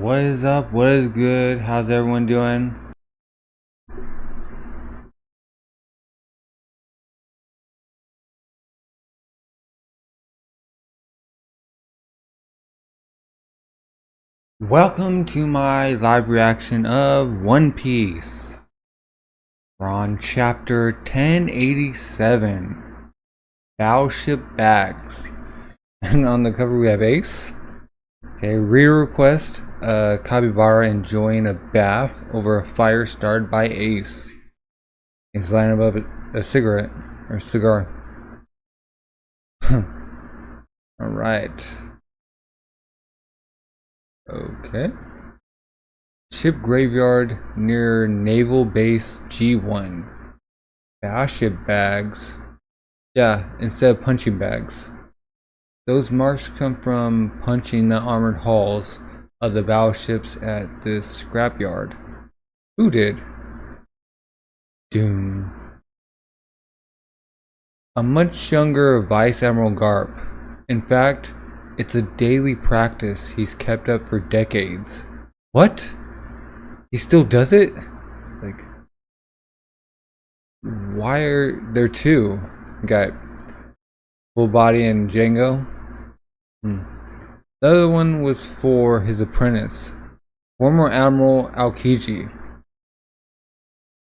What is up? What is good? How's everyone doing? Welcome to my live reaction of One Piece. We're on chapter 1087, Battleship Bags. And on the cover we have Ace. Okay, request Capybara enjoying a bath over a fire started by Ace. He's lighting above a cigarette or cigar. Alright. Okay. Ship graveyard near Naval Base G1. Battleship bags. Yeah, instead of punching bags. Those marks come from punching the armored hulls of the battleships at this scrapyard. Who did? Doom. A much younger Vice Admiral Garp. In fact, it's a daily practice he's kept up for decades. What? He still does it? Like, why are there two? Got Full Body and Django. The other one was for his apprentice, former Admiral Aokiji.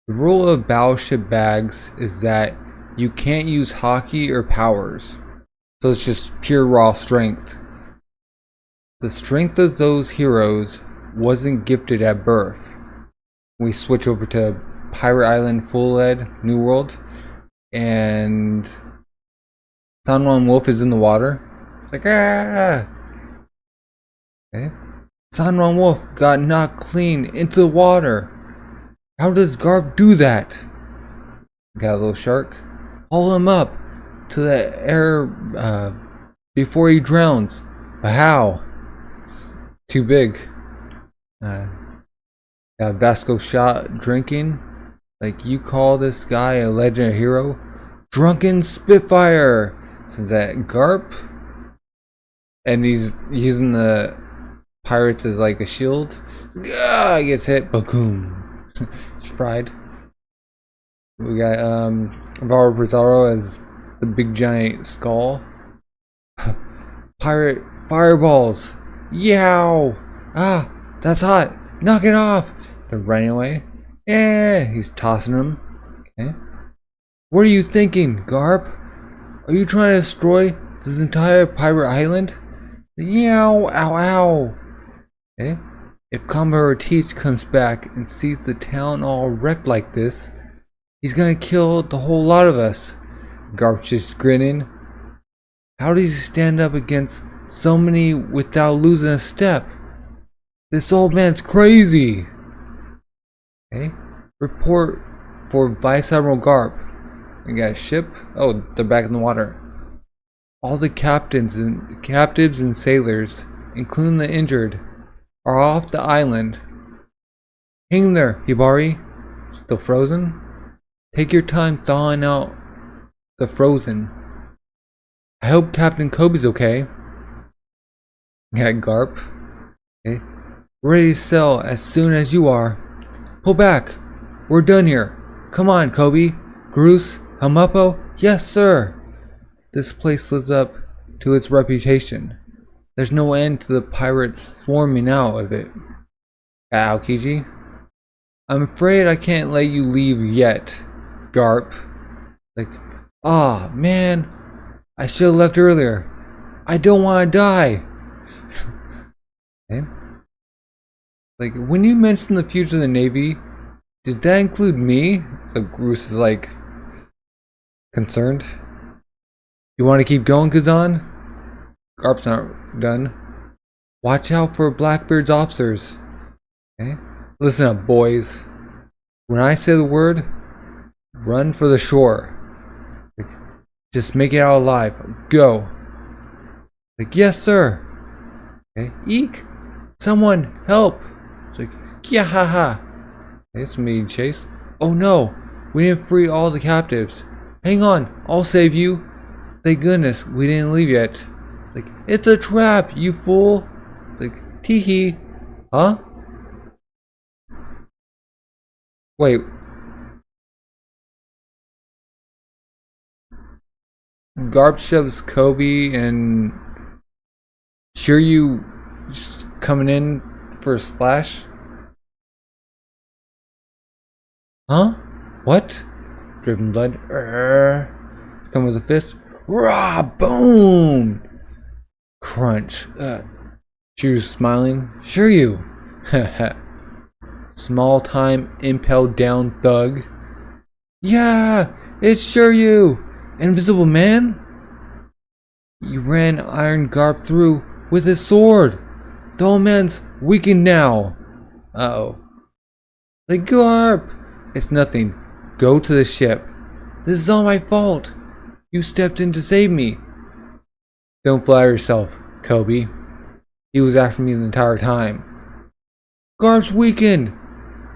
The rule of Battleship Bags is that you can't use haki or powers, so it's just pure raw strength. The strength of those heroes wasn't gifted at birth. We switch over to Pirate Island Full Ed New World, and Sanwan Wolf is in the water. It's like, ah! Okay. Sanwan Wolf got knocked clean into the water. How does Garp do that? Got a little shark. Haul him up to the air before he drowns. But how? It's too big. Got Vasco shot drinking. Like, you call this guy a legend or hero? Drunken Spitfire! Says that Garp. And he's using the pirates as like a shield. Ah, he gets hit. Boom. It's fried. We got Alvaro Pizarro as the big giant skull. Pirate fireballs. Yow! Ah, that's hot. Knock it off. They're running away. Yeah, he's tossing them. Okay. What are you thinking, Garp? Are you trying to destroy this entire pirate island? Yow! Ow! Ow! Okay. If Commander Ortiz comes back and sees the town all wrecked like this, he's gonna kill the whole lot of us. Garp's just grinning. How does he stand up against so many without losing a step? This old man's crazy. Okay. Report for Vice Admiral Garp. We got a ship. Oh, they're back in the water. All the captives and sailors, including the injured, are off the island. Hang there, Hibari. Still frozen? Take your time thawing out the frozen. I hope Captain Kobe's okay. Yeah, Garp. Okay. Ready to sail as soon as you are. Pull back. We're done here. Come on, Kobe. Groose, Hamapo. Yes, sir. This place lives up to its reputation. There's no end to the pirates swarming out of it. Aokiji, I'm afraid I can't let you leave yet, Garp. Like, ah, man, I should have left earlier. I don't want to die. Okay. Like, when you mentioned the future of the Navy, did that include me? So Groose is like concerned. You want to keep going, Kazan? Garp's not done. Watch out for Blackbeard's officers. Okay? Listen up, boys. When I say the word, run for the shore. Like, just make it out alive. Go. Like, yes, sir. Okay? Eek! Someone help! It's like, yeah, ha ha. Okay, it's me, Chase. Oh no! We didn't free all the captives. Hang on, I'll save you. Thank goodness we didn't leave yet. It's like, it's a trap, you fool. It's like, tee hee. Huh? Wait. Garp shoves Kobe and Shiryu just coming in for a splash? Huh? What? Dripping blood. Come with a fist. Rah! Boom! Crunch. Shiryu's smiling. Shiryu! Small time impelled down thug. Yeah! It's Shiryu! Invisible Man? He ran Iron Garp through with his sword. The old man's weakened now. Uh-oh. The Garp! It's nothing. Go to the ship. This is all my fault. You stepped in to save me. Don't flatter yourself, Kobe. He was after me the entire time. Garp's weakened.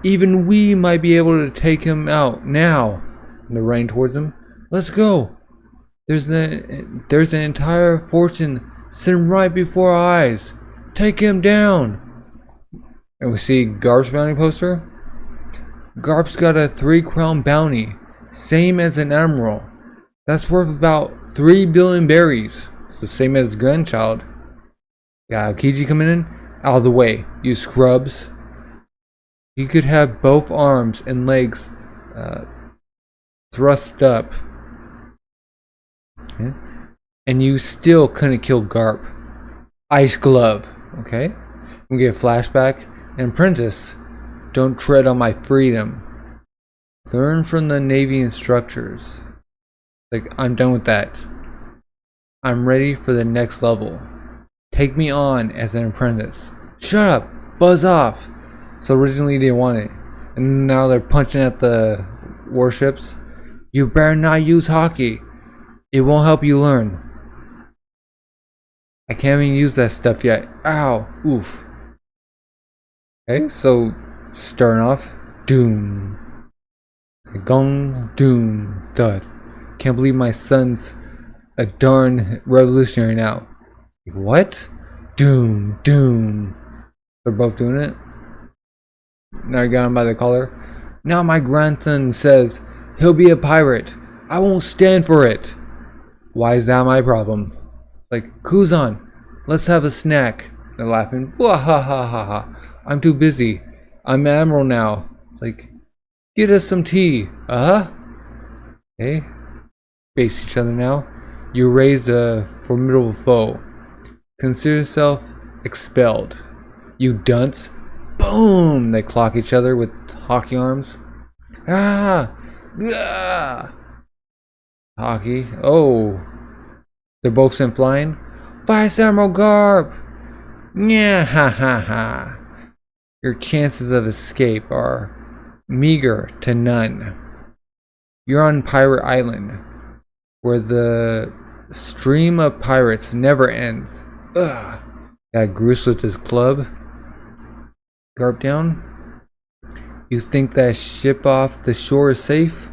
Even we might be able to take him out now. And they're running towards him. Let's go. There's an entire fortune sitting right before our eyes. Take him down. And we see Garp's bounty poster. Garp's got a 3-crown bounty, same as an emerald. That's worth about 3 billion berries. It's the same as his grandchild. Got Aokiji coming in. Out of the way, you scrubs. He could have both arms and legs thrust up. Okay. And you still couldn't kill Garp. Ice Glove. Okay. We get a flashback. And Apprentice, don't tread on my freedom. Learn from the Navy instructors. Like, I'm done with that. I'm ready for the next level. Take me on as an apprentice. Shut up! Buzz off! So originally they didn't want it. And now they're punching at the warships. You better not use hockey. It won't help you learn. I can't even use that stuff yet. Ow! Oof. Okay, so starting off. Doom. Gong. Doom. Thud. Can't believe my son's a darn revolutionary now. What? Doom. Doom. They're both doing it. Now I got him by the collar. Now my grandson says he'll be a pirate. I won't stand for it. Why is that my problem? It's like, Kuzan, let's have a snack. They're laughing. Wah ha ha ha ha. I'm too busy. I'm Admiral now. It's like, get us some tea. Okay. Face each other now. You raised a formidable foe. Consider yourself expelled. You dunce. Boom! They clock each other with hockey arms. Ah! Ah! Hockey. Oh. They're both sent flying. Vice Admiral Garp! Nya ha ha ha. Your chances of escape are meager to none. You're on Pirate Island, where the stream of pirates never ends. Ugh. Got Goose with his club. Garp down. You think that ship off the shore is safe?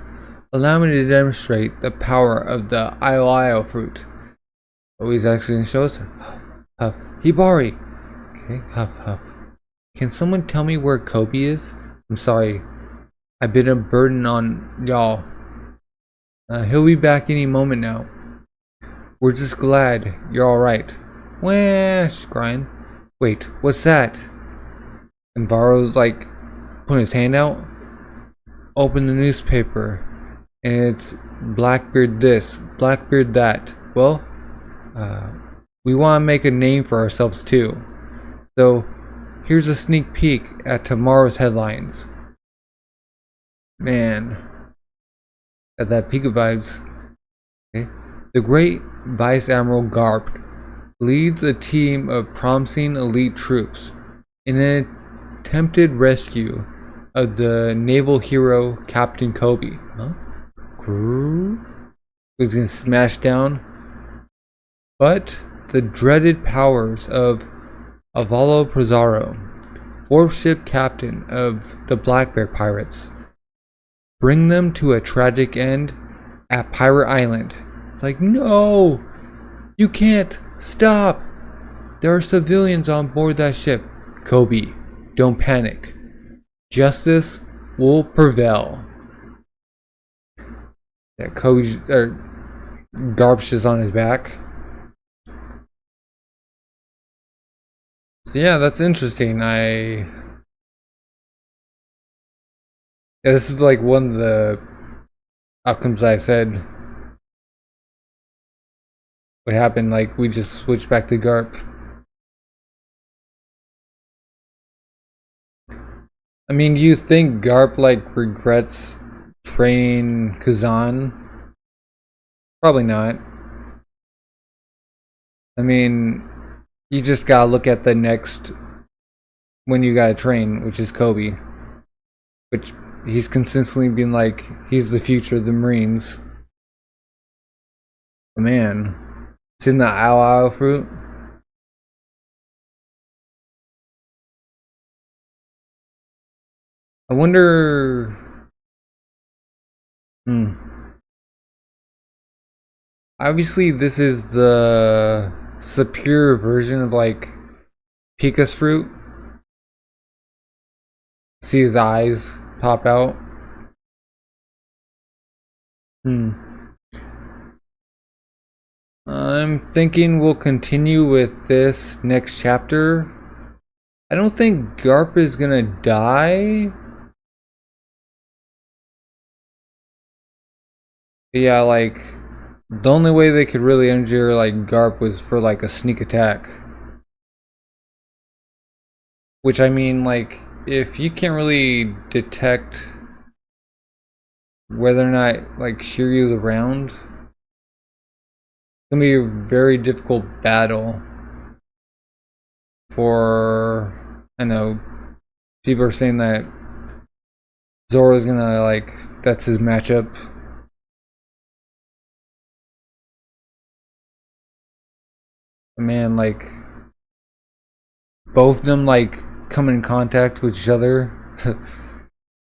Allow me to demonstrate the power of the Isle fruit. Oh, he's actually going to show us. Huff. Hibari. Okay, huff, huff. Can someone tell me where Kobe is? I'm sorry. I've been a burden on y'all. He'll be back any moment now. We're just glad you're alright. Wah, she's crying. Wait, what's that? And Varro's like putting his hand out. Open the newspaper. And it's Blackbeard this, Blackbeard that. Well, we want to make a name for ourselves too. So, here's a sneak peek at tomorrow's headlines. Man. Got that peak of vibes. Okay. The great Vice Admiral Garp leads a team of promising elite troops in an attempted rescue of the naval hero Captain Kobe. Huh? He's gonna smash down. But the dreaded powers of Avalo Pizarro, fourth ship captain of the Blackbreard Pirates, bring them to a tragic end at Pirate Island. It's like, no! You can't! Stop! There are civilians on board that ship. Kobe, Don't panic. Justice will prevail. Yeah, Garp's just on his back. So yeah, that's interesting. Yeah, this is like one of the outcomes I said would happen. Like we just switched back to Garp. I mean, you think Garp like regrets training Kazan? Probably not. I mean, you just gotta look at the next when you gotta train, which is Kobe. Which he's consistently been like, he's the future of the Marines. But man, it's in the Ao fruit. I wonder. Obviously, this is the superior version of like Pika's fruit. See his eyes pop out. I'm thinking we'll continue with this next chapter. I don't think Garp is gonna die. But yeah, like the only way they could really injure like Garp was for like a sneak attack. Which I mean, like, if you can't really detect whether or not like Shiryu's around, it's gonna be a very difficult battle for, I know people are saying that Zoro's gonna like, that's his matchup. Man, like both of them like come in contact with each other.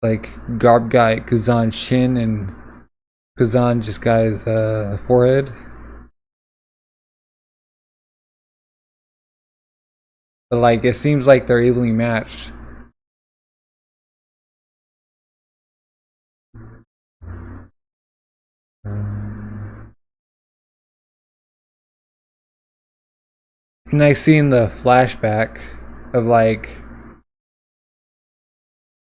Like Garp got Kazan's chin and Kazan just got his forehead. But like it seems like they're evenly matched. It's nice seeing the flashback of like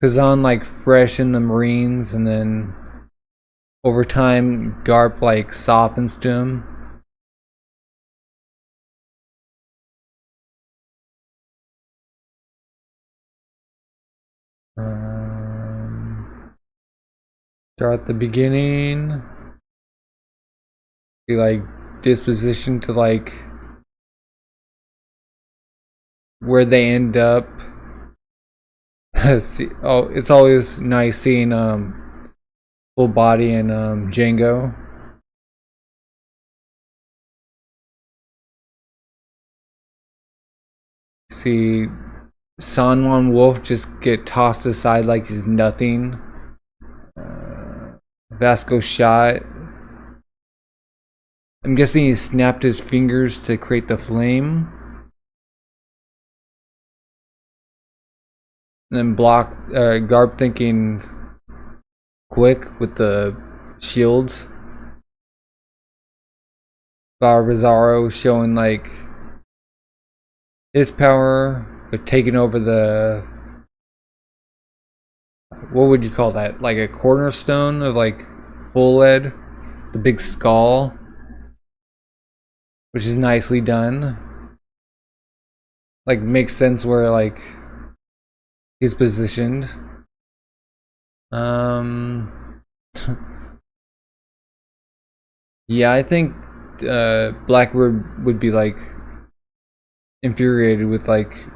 Kazan like fresh in the Marines, and then over time Garp like softens to him. Start at the beginning. Be like disposition to like where they end up. See, oh, it's always nice seeing full body and Django. See Sanwan Wolf just get tossed aside like he's nothing. Vasco shot. I'm guessing he snapped his fingers to create the flame. And then Garp thinking quick with the shields. Barbazaro showing like his power, but taking over the, what would you call that? Like a cornerstone of like full lead, the big skull, which is nicely done. Like makes sense where like he's positioned. Yeah, I think Blackbird would be like infuriated with like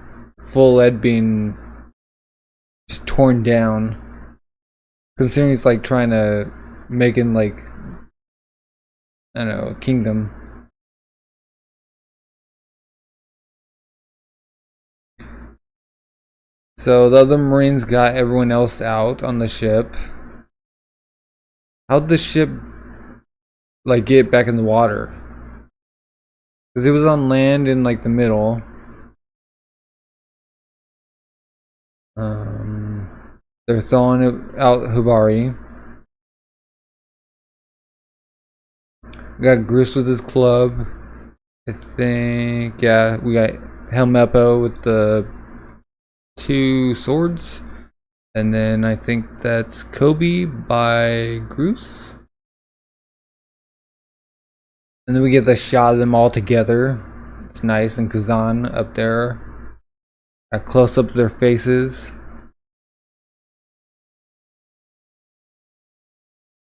full lead being just torn down, considering he's like trying to make it like, I don't know, a kingdom. So the other Marines got everyone else out on the ship. How'd the ship like get back in the water? Because it was on land in like the middle. They're thawing out Hibari. Got Groose with his club. I think, yeah, we got Helmeppo with the 2 swords. And then I think that's Kobe by Groose. And then we get the shot of them all together. It's nice. And Kazan up there. A close up of their faces.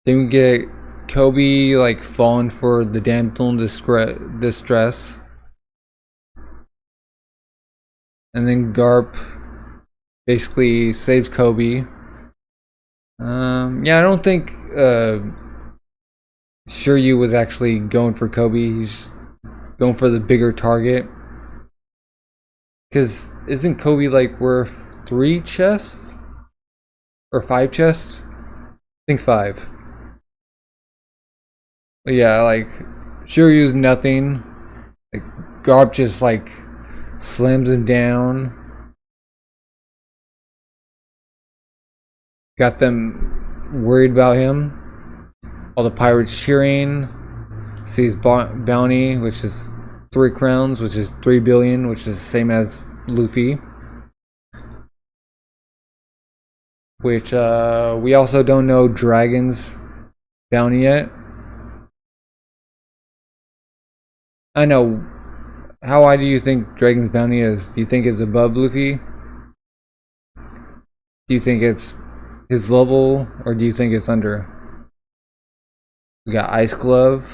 Then we get Kobe like falling for the damsel in distress. And then Garp basically saves Kobe. Yeah, I don't think Shiryu was actually going for Kobe. He's going for the bigger target. Because isn't Kobe like worth 3 chests? Or 5 chests? I think 5. But yeah, like Shiryu's nothing. Like Garp just like slams him down. Got them worried about him. All the pirates cheering. Sees bounty, which is 3 crowns, which is 3 billion, which is the same as Luffy. Which we also don't know Dragon's bounty yet. I know. How high do you think Dragon's bounty is? Do you think it's above Luffy? Do you think it's his level, or do you think it's under? We got Ice Glove,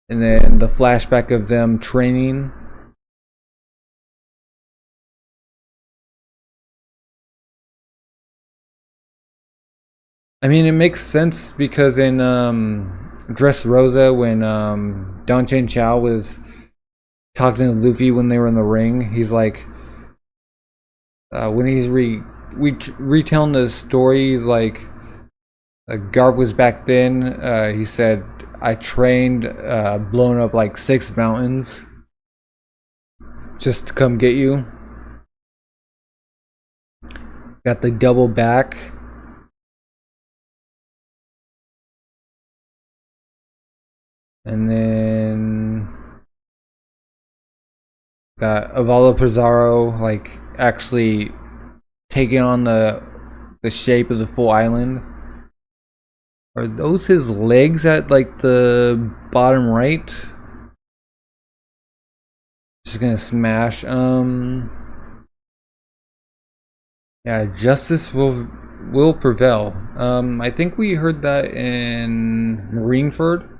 and then the flashback of them training. I mean, it makes sense because in Dressrosa, when Don Chen Chao was talking to Luffy when they were in the ring, he's like, when he's retelling the story, he's like, Garp was back then, he said, I trained blowing up like 6 mountains just to come get you. Got the double back. And then got Avalo Pizarro like actually taking on the shape of the full island. Are those his legs at like the bottom right? Just gonna smash. Yeah, justice will prevail. I think we heard that in Marineford.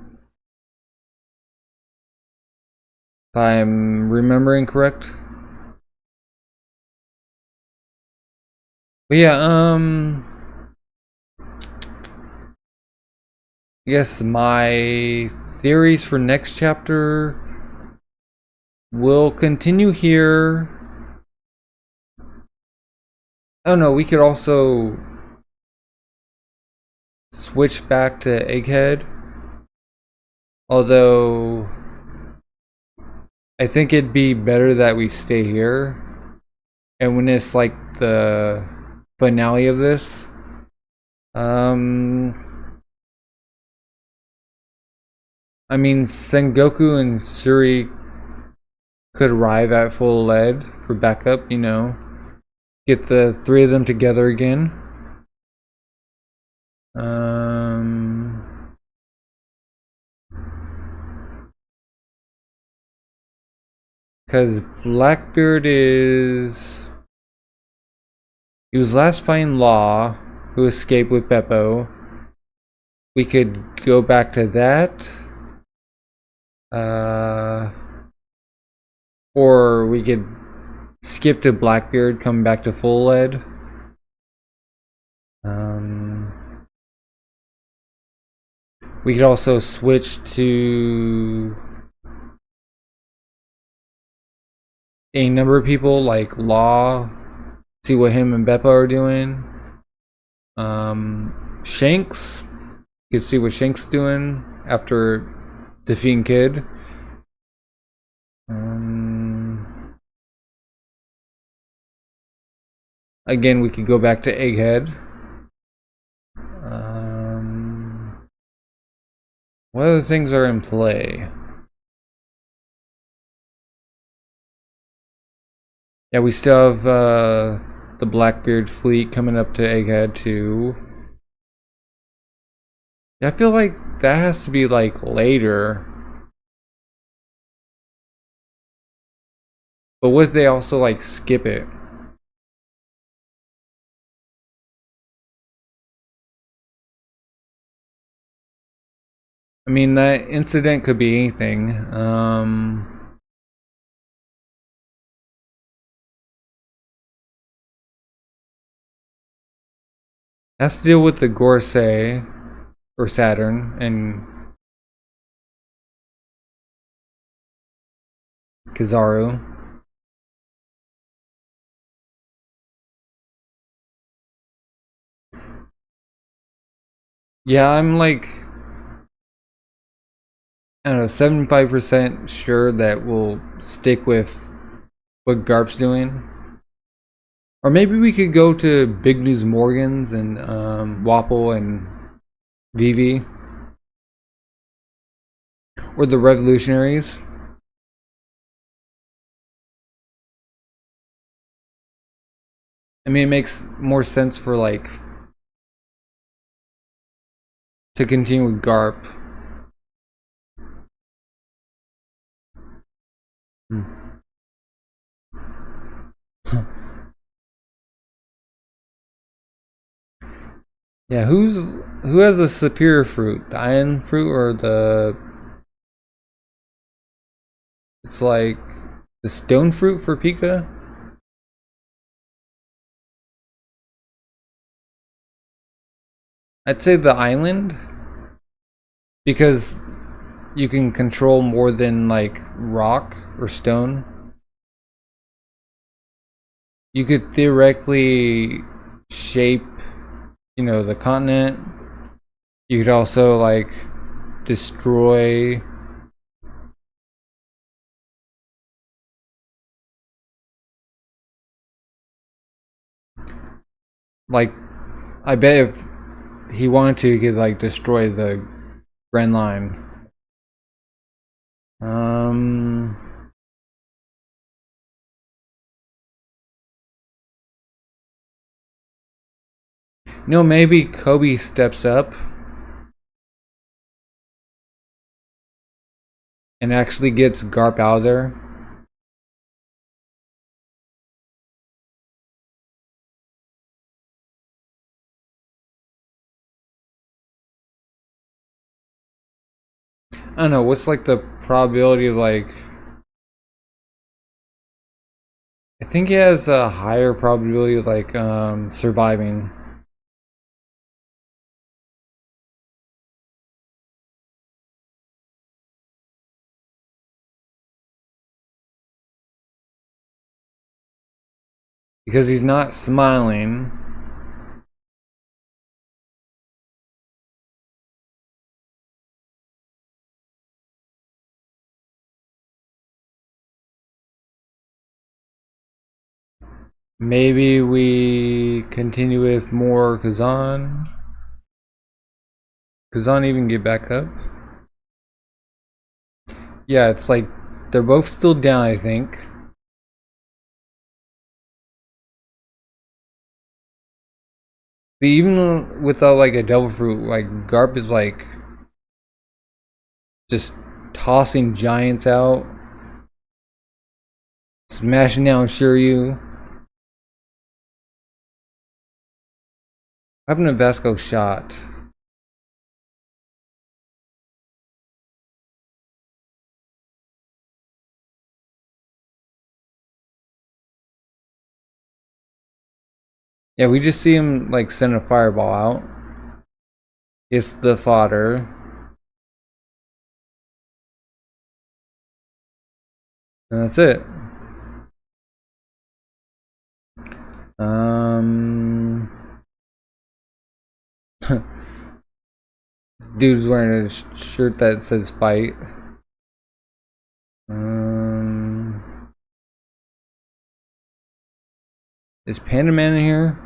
If I'm remembering correct. But yeah, yes, my theories for next chapter will continue here. Oh no, we could also switch back to Egghead. Although I think it'd be better that we stay here. And when it's like the finale of this, I mean, Sengoku and Shuri could arrive at full lead for backup, you know. Get the 3 of them together again. Because Blackbeard is... He was last fighting Law, who escaped with Beppo. We could go back to that. Or we could skip to Blackbeard, come back to full lead. We could also switch to a number of people like Law, see what him and Beppo are doing. Shanks, you can see what Shanks is doing after defeating Kid. Again, we could go back to Egghead. What other things are in play? Yeah, we still have the Blackbeard fleet coming up to Egghead too. Yeah, I feel like that has to be like later. But what if they also like skip it? I mean, that incident could be anything. Has to deal with the Gorsei or Saturn and Kizaru. Yeah, I'm like, I don't know, 75% sure that we'll stick with what Garp's doing. Or maybe we could go to Big News Morgan's and Wapple and Vivi. Or the Revolutionaries. I mean, it makes more sense for like to continue with Garp. Yeah, who has the superior fruit? The iron fruit or the it's like the stone fruit for Pika? I'd say the island because you can control more than like rock or stone. You could theoretically shape, you know, the continent. You could also like destroy like I bet if he wanted to, he could like destroy the Grand Line. No, maybe Kobe steps up and actually gets Garp out of there. I don't know, what's like the probability of like I think he has a higher probability of like surviving. Because he's not smiling. Maybe we continue with more Kazan. Kazan even get back up? Yeah, it's like they're both still down, I think. Even without like a devil fruit, like Garp is like just tossing giants out, smashing down Shiryu. What happened to Vasco shot? Yeah, we just see him like send a fireball out. It's the fodder. And that's it. Dude's wearing a shirt that says fight. Is Panda Man in here?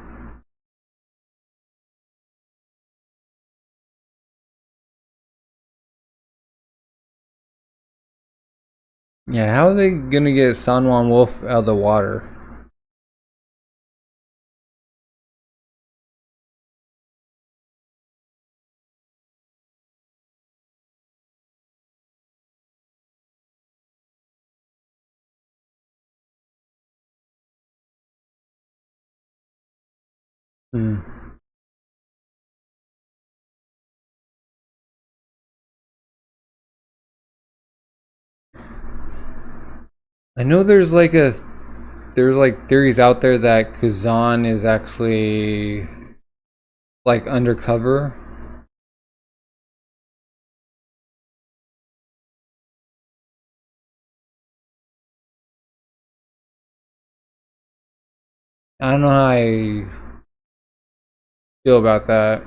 Yeah, how are they gonna get Sanwan Wolf out of the water? Hmm. I know there's like theories out there that Kazan is actually like undercover. I don't know how I feel about that.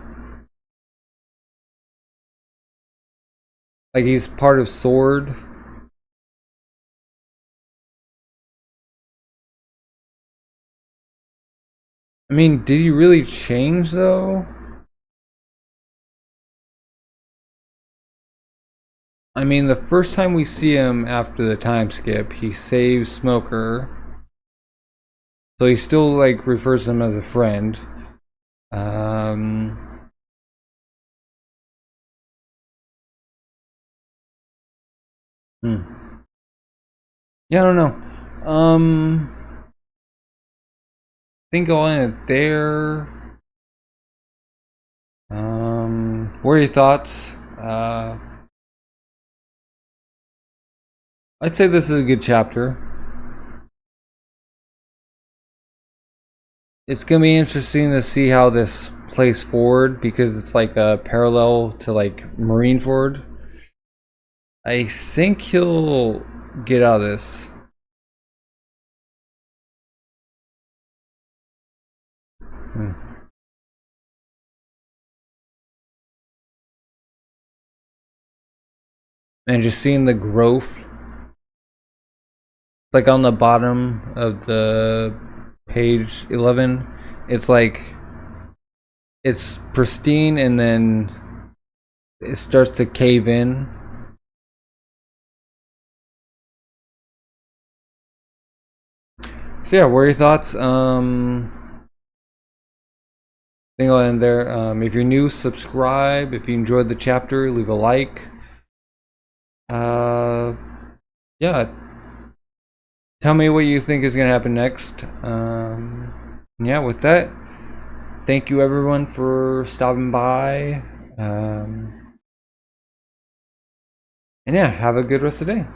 Like he's part of Sword. I mean, did he really change though? I mean, the first time we see him after the time skip, he saves Smoker. So he still like refers to him as a friend. Hmm. Yeah, I don't know. Think I'll end it there. What are your thoughts? I'd say this is a good chapter. It's gonna be interesting to see how this plays forward because it's like a parallel to like Marineford. I think he'll get out of this. And just seeing the growth, like on the bottom of the page 11, it's like it's pristine and then it starts to cave in. So yeah, what are your thoughts? Think I'll end there. If you're new, subscribe. If you enjoyed the chapter, leave a like. Yeah. Tell me what you think is gonna happen next. Yeah, with that, thank you everyone for stopping by. And yeah, have a good rest of the day.